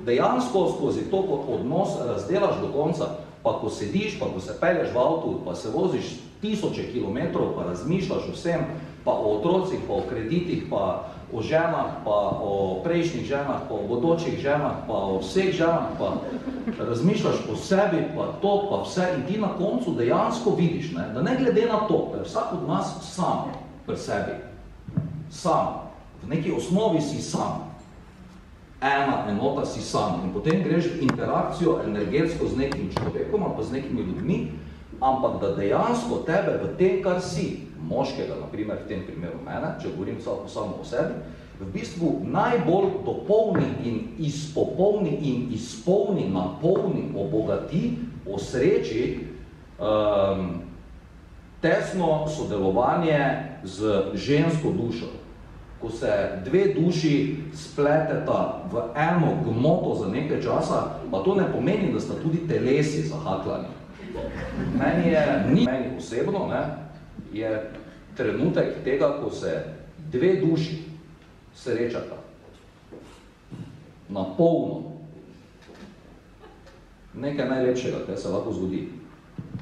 dejansko skozi to odnos razdelaš do konca, pa ko sediš, pa ko se pelješ v avtu, pa se voziš 1000 kilometrov, pa razmišljaš o vsem, pa o otrocih, pa o kreditih, pa o ženah, pa o prejšnjih ženah, pa o bodočih ženah, pa o vseh ženah, pa razmišljaš o sebi, pa to, pa vse, in ti na koncu dejansko vidiš, ne, da ne glede na to, da je vsak od nas sam pri sebi, sam, v neki osnovi si sam, ena enota si sam in potem greš v interakcijo energetsko z nekim človekom ali pa z nekimi ljudmi, ampak da dejansko tebe v tem, kar si, moškega, naprimer v tem primeru mene, če govorim samo o sebi, v bistvu najbolj dopolni in izpopolni in izpolni, napolni, obogati, osreči tesno sodelovanje z žensko dušo. Ko se dve duši spleteta v eno gmoto za nekaj časa, pa to ne pomeni, da sta tudi telesi zahaklani. Meni osebno, ne, je trenutek tega, ko se dve duši srečata na polno. Nekaj najlepšega, kaj se lahko zgodi.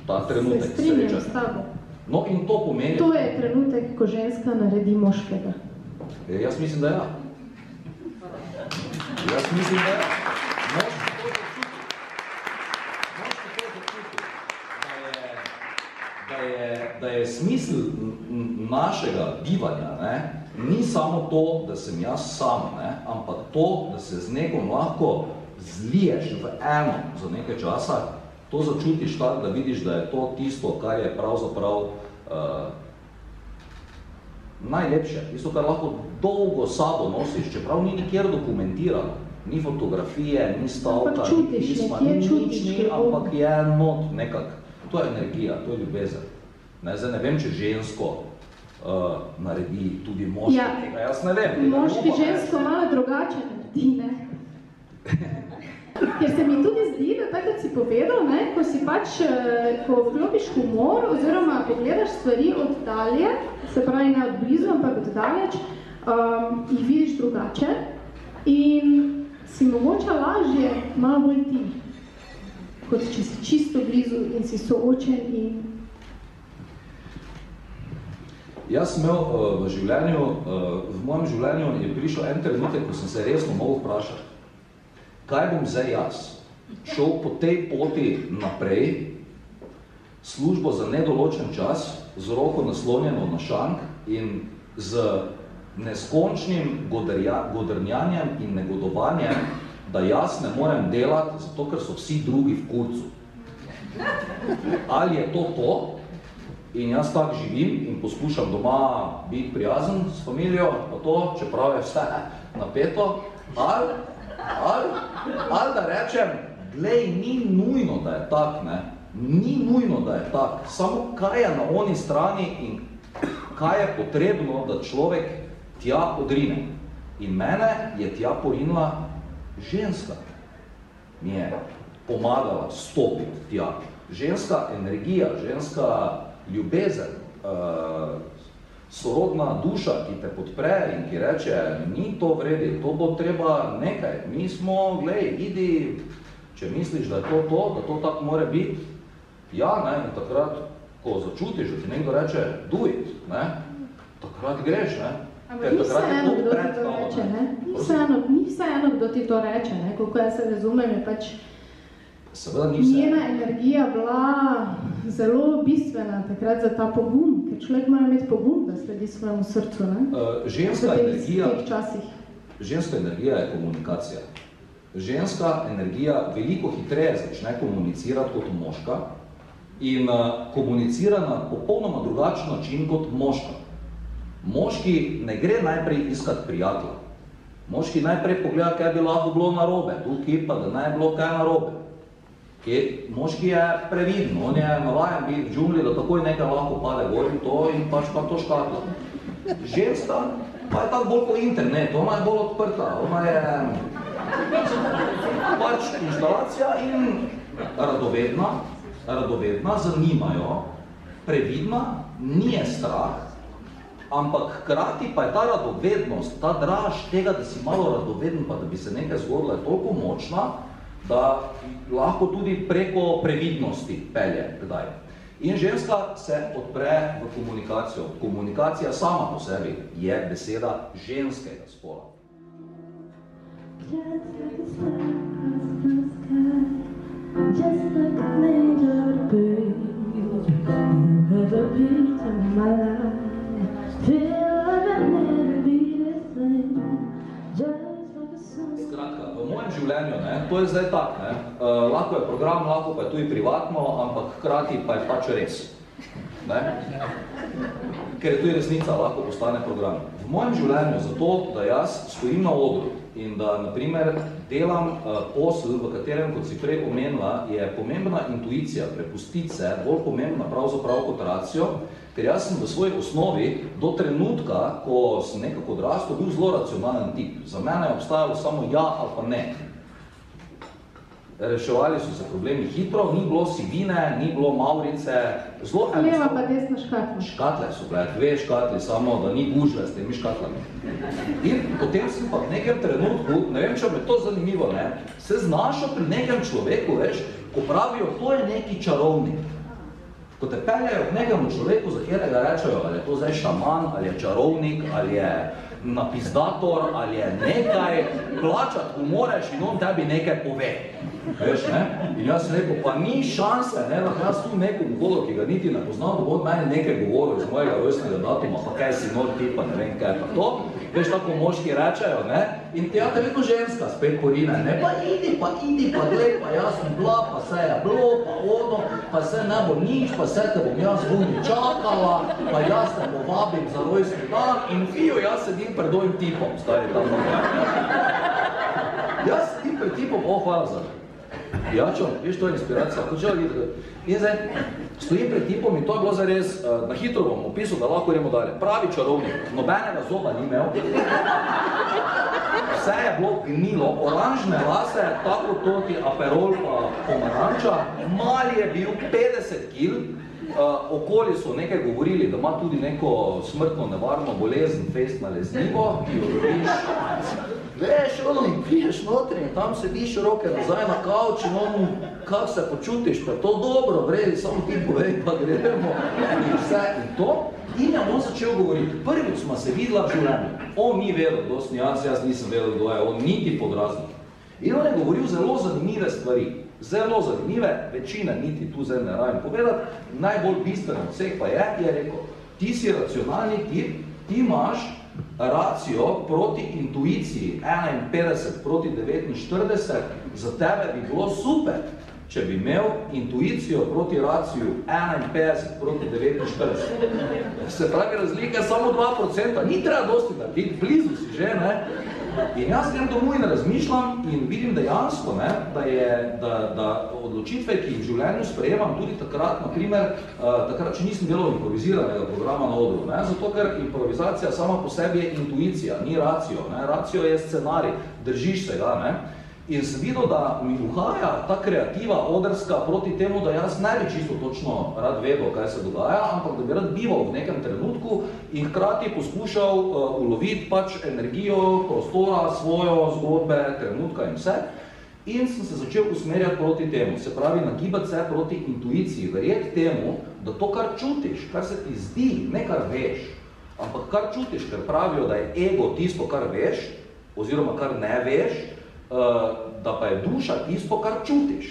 Ta trenutek srečata. No in to pomeni... To je trenutek, ko ženska naredi moškega. Jaz mislim, da ja. Jaz mislim, da ja. Moški to začuti. Da je smisel našega bivanja, ne, ni samo to, da sem jaz sam, ne, ampak to, da se z nekom lahko zliješ v eno za nekaj časa, to začutiš tako, da vidiš, da je to tisto, kar je pravzaprav najlepše, tisto, kar lahko dolgo sabo nosiš, čeprav ni nikjer dokumentirano, ni fotografije, ni stavka, ni pisma, ni nič, ampak je not nekak. To je energija, to je ljubezen. Ne, zdaj ne vem, če žensko naredi tudi moški. Ja, jaz ne vem. Moški žensko malo drugače naredi, ne? Ker se mi tudi zdi, da tako si povedal, ne, ko si pač, ko vklopiš humor oziroma pogledaš stvari od dalje, se pravi ne od blizu, ampak od daleč, jih vidiš drugače in si mogoče lažje malo bolj ti, kot če si čisto blizu in si soočen in... Jaz sem imel v življenju, v mojem življenju je prišel en trenutek, ko sem se resno mogel vprašati, kaj bom zdaj jaz? Šel po tej poti naprej, službo za nedoločen čas, z roko naslonjeno na šank in z neskončnim godrnjanjem in negodovanjem, da jaz ne morem delati, zato ker so vsi drugi v kurcu. Ali je to? In jaz tako živim in poskušam doma biti prijazen s familijo, pa to, čeprav je vse napeto, ali da rečem, glej, ni nujno, da je tak, ne? Ni nujno, da je tak. Samo kaj je na oni strani in kaj je potrebno, da človek tja odrine. In mene je tja porinila ženska. Mi je pomagala stopiti tja. Ženska energija, ženska ljubezen, sorodna duša, ki te podpre in ki reče, ni to vredi, to bo treba nekaj. Mi smo, glej, idi, če misliš, da je to, da to tako more biti, ja, ne, in takrat, ko začutiš, da ti nekdo reče, do it, ne, takrat greš, ne. Ampak ni vseeno, kdo ti to reče, ne. Ni vseeno, kdo ti to reče, ne, koliko jaz se razumem, je pač njena energija bila zelo bistvena takrat za ta pogum, ker človek mora imeti pogum, da sledi svojemu srcu, ne? Ženska energija je komunikacija. Ženska energija veliko hitreje začne komunicirati kot moška in komunicira na popolnoma drugačen način kot moška. Moški ne gre najprej iskati prijatelja. Moški najprej pogleda, kaj bi lahko bilo narobe, tukaj pa, da ne bi bilo kaj narobe. Moški je previden, on je navajen biti v džungli, da takoj nekaj lahko pade gor in pač pa to škatla. Ženska pa je tako bolj po internetu, ona je bolj odprta, ona je pač instalacija in radovedna, zanimajo, previdna, ni je strah, ampak hkrati pa je ta radovednost, ta draž tega, da si malo radoveden, pa da bi se nekaj zgodilo, je toliko močna, da lahko tudi preko previdnosti pelje kdaj. In ženska se odpre v komunikacijo. Komunikacija sama po sebi je beseda ženskega spola. Skratka, v mojem življenju, to je zdaj tak, lahko je program, lahko pa je tudi privatno, ampak hkrati pa je pač res. Ker je tudi resnica, lahko postane program. V mojem življenju zato, da jaz stojim na odru in da, na primer, delam posel, v katerem, kot si prej omenila, je pomembna intuicija, prepustiti se, bolj pomembna pravzaprav kot racijo, ker jaz sem v svoji osnovi do trenutka, ko sem nekako odrastel, bil zelo racionalen tip. Za mene je obstajalo samo ja ali pa ne. Reševali so se problemi hitro, ni bilo sivine, ni bilo Maurice, zelo enostavno. Leva pa desna škatla. Škatle so bile, 2 škatli, samo da ni gužve s temi škatlami. In potem sem pa v nekem trenutku, ne vem, če me to zanimivo, se znašel pri nekem človeku, veš, ko pravijo, to je neki čarovnik. Ko te peljajo k nekemu človeku, za katerega rečejo, ali je to zdaj šaman, ali je čarovnik, ali je napizdator, ali je nekaj, plačati ko moreš in on tebi nekaj pove. Veš, ne? In jaz sem rekel, pa ni šanse, da jaz tu nekom hodil, ki ga niti ne poznam, da bo od meni nekaj govoril iz mojega rojstnega datuma, pa kaj si nor ti, pa ne vem kaj pa to. Veš, tako moški rečejo, in te vedno ženska spet korine, pa idi, pa gled, pa jaz sem bila, pa se je bilo, pa ono, pa se ne bo nič, pa se te bom jaz vuni čakala, pa jaz te povabim za rojstni dan in fijo, jaz sedim pred ovim tipom, stari tam jaz sedim pred tipom, hvala za Jačo, veš, to je inspiracija, počela videti. In zdaj, stojim pred tipom in to je bilo zares, na hitro bom opisal, da lahko gremo dalje. Pravi čarovnik, nobenega zoba ni imel, vse je bilo gnilo, oranžne lase, tako toti aperol pa pomaranča, mali je bil 50 kil, okoli so nekaj govorili, da ima tudi neko smrtno nevarno bolezen, fejst nalezljivo, ki jo dobiš. Veš, ono, piješ notri in tam sediš roke nazaj na kavč in ono, kako se počutiš, pa je to dobro, vredi, samo ti povej, pa gremo in vse in to. In je on začel govoriti. Prvič smo se videla v življenju. On ni vedel, kdo sem jaz nisem vedel, kdo je, on niti podraznik. In on je govoril zelo zanimive stvari. Zelo zanimive, večine niti tu zdaj ne rabim povedati. Najbolj bistveno od vseh pa je rekel, ti si racionalni tip, ti imaš racijo proti intuiciji 51 proti 49, za tebe bi bilo super, če bi imel intuicijo proti raciju 51 proti 49. Se pravi, razlika je samo 2%, ni treba dosti narediti, blizu si že, In jaz grem domov in razmišljam in vidim dejansko, da odločitve, ki jih v življenju sprejemam, tudi takrat, naprimer, takrat, če nisem delal improviziranega programa na odru, zato ker improvizacija sama po sebi je intuicija, ni racijo, racijo je scenarij, držiš se ga, In sem videl, da mi uhaja ta kreativa odrska proti temu, da jaz ne bi čisto točno rad vedel, kaj se dogaja, ampak da bi rad bival v nekem trenutku in hkrati poskušal uloviti pač energijo, prostora, svojo zgodbe, trenutka in vse. In sem se začel usmerjati proti temu, se pravi, nagibati se proti intuiciji, verjeti temu, da to, kar čutiš, kar se ti zdi, ne kar veš, ampak kar čutiš, ker pravijo, da je ego tisto, kar veš, oziroma kar ne veš, da pa je duša tisto, kar čutiš.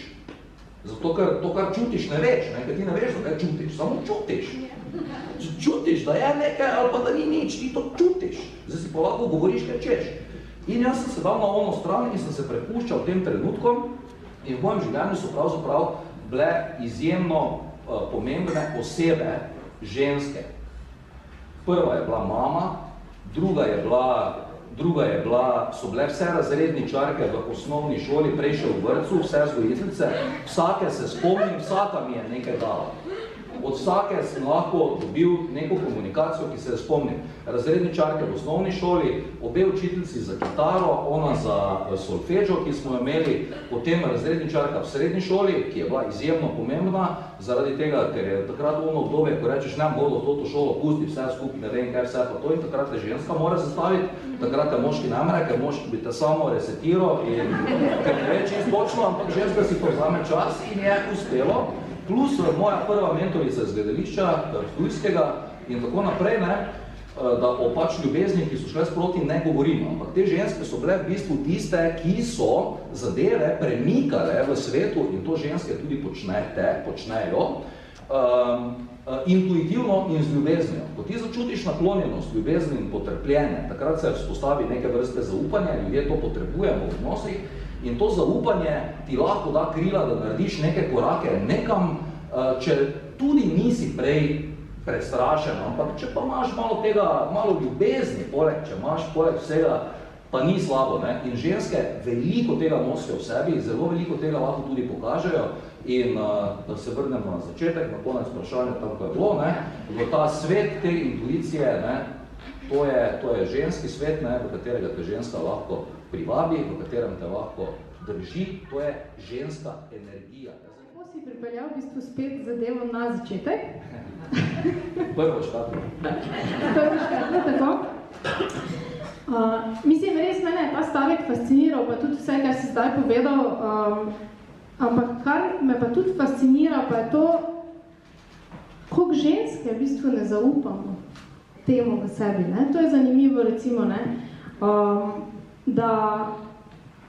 Zato, ker to, kar čutiš, ne veš, ker ti ne veš, da kaj čutiš, samo čutiš. Čutiš, da je nekaj ali pa da ni nič, ti to čutiš. Zdaj si pa lahko govoriš, kaj češ. In jaz sem se dal na ono stran in sem se prepuščal tem trenutkom in v mojem življenju so pravzaprav bile izjemno pomembne osebe ženske. Prva je bila mama, druga je bila, so bile vse razredničarke v osnovni šoli, prej še v vrtcu, vse vzgojiteljice, vsake se spomnim, vsaka mi je nekaj dala. od vsake sem lahko dobil neko komunikacijo, ki se je spomnim. Razredničarke v osnovni šoli, obe učiteljici za kitaro, ona za solfeggio, ki smo imeli, potem razredničarka v srednji šoli, ki je bila izjemno pomembna, zaradi tega, ker je takrat ono obdobje, ko rečeš, ne bodo to šolo, pusti vse skupaj, ne vem kaj vse pa to, in takrat te ženska mora zastaviti, takrat te moški ne more, ker moški bi te samo resetiral in ker ne ve čisto točno, ampak ženska si to vzame čas in je uspelo. Plus moja prva mentorica iz gledališča, Ptujskega in tako naprej, ne, da o pač ljubeznih, ki so šle sproti, ne govorimo. Ampak te ženske so bile v bistvu tiste, ki so zadeve premikale v svetu in to ženske tudi počnejo, intuitivno in z ljubeznijo. Ko ti začutiš naklonjenost, ljubezni in potrpljenje, takrat se vzpostavi neke vrste zaupanja, ljudje to potrebujemo v odnosih, in to zaupanje ti lahko da krila, da narediš neke korake nekam, če tudi nisi prej prestrašen, ampak če pa imaš malo tega, malo ljubezni, če imaš poleg vsega, pa ni slabo. Ne? In ženske veliko tega nosijo v sebi, zelo veliko tega lahko tudi pokažejo. In da se vrnemo na začetek, na konec vprašanja, tam ko je bilo, ne? V ta svet te intuicije, ne? To je ženski svet, ne? V katerega te ženska lahko privabi, v katerem te lahko drži, to je ženska energija. Kako si pripeljal v bistvu spet zadevo na začetek? Prvo škatlo. Prvo škatlo, tako. Mislim, res mene je ta stavek fasciniral, pa tudi vse, kar si zdaj povedal, ampak kar me pa tudi fascinira, pa je to, koliko ženske v bistvu ne zaupamo temu v sebi. Ne? To je zanimivo, recimo, ne? Da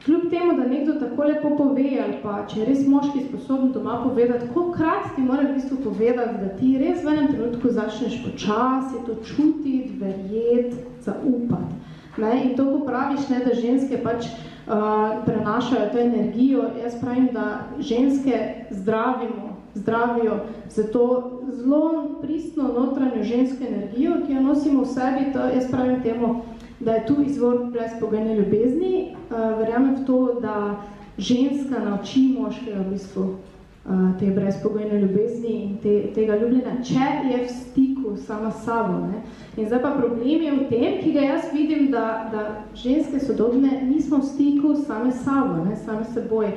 kljub temu, da nekdo tako lepo pove, ali pa če je res moški sposoben doma povedati, kolikokrat ti mora v bistvu povedati, da ti res v enem trenutku začneš počasi to čutiti, verjeti, zaupati. Ne? In to, ko praviš, ne, da ženske pač prenašajo to energijo, jaz pravim, da ženske zdravijo za to zelo pristno notranjo žensko energijo, ki jo nosimo v sebi, to jaz pravim temu, da je tu izvor brezpogojne ljubezni. Verjamem v to, da ženska nauči moškega v bistvu te brezpogojne ljubezni in tega ljubljenja, če je v stiku sama s sabo. Ne? In zdaj pa problem je v tem, ki ga jaz vidim, da ženske sodobne nismo v stiku same s sabo, ne? Same seboj.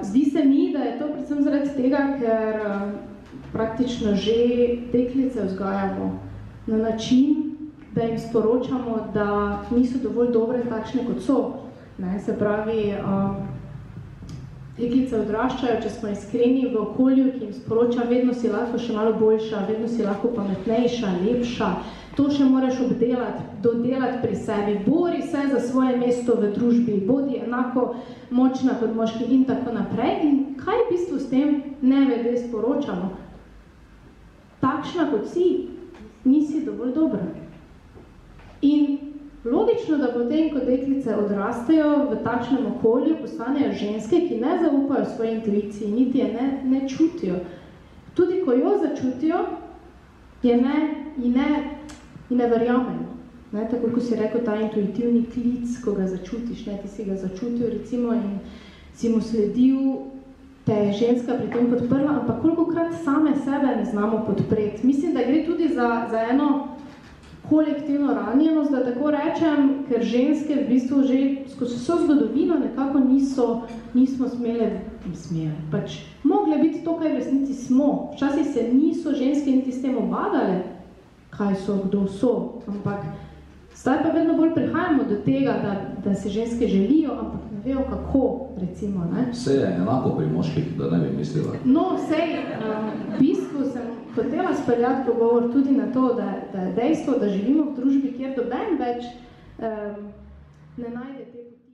Zdi se mi, da je to predvsem zaradi tega, ker praktično že deklice vzgajamo na način, da jim sporočamo, da niso dovolj dobre takšne, kot so. Ne? Se pravi, deklice odraščajo, če smo iskreni v okolju, ki jim sporoča, vedno si lahko še malo boljša, vedno si lahko pametnejša, lepša, to še moraš obdelati, dodelati pri sebi, bori se za svoje mesto v družbi, bodi enako močna kot moški in tako naprej. In kaj v bistvu s tem nevede sporočamo? Takšna kot si, nisi dovolj dobra. In logično, da potem, ko deklice odrastejo v takšnem okolju, postanejo ženske, ki ne zaupajo svoji intuiciji, niti je ne čutijo. Tudi ko jo začutijo, ne verjamejo. Ne? Tako, ko si rekel, ta intuitivni klic, ko ga začutiš, ne? Ti si ga začutil, recimo, in si mu sledil, te je ženska pri tem podprla, ampak kolikokrat same sebe ne znamo podpreti. Mislim, da gre tudi za eno kolektivno ranjenost, da tako rečem, ker ženske v bistvu že skozi vso zgodovino nekako nismo smele, pač mogle biti to, kaj v resnici smo. Včasih se niso ženske niti s tem obadale, kaj so, kdo so, ampak zdaj pa vedno bolj prihajamo do tega, da se ženske želijo, ampak ne vejo kako, recimo. Ne? Vse je enako pri moških, da ne bi mislila. No, vsej, v bistvu sem hotela speljati pogovor tudi na to, da je dejstvo, da živimo v družbi, kjer doben več ne najde te poti.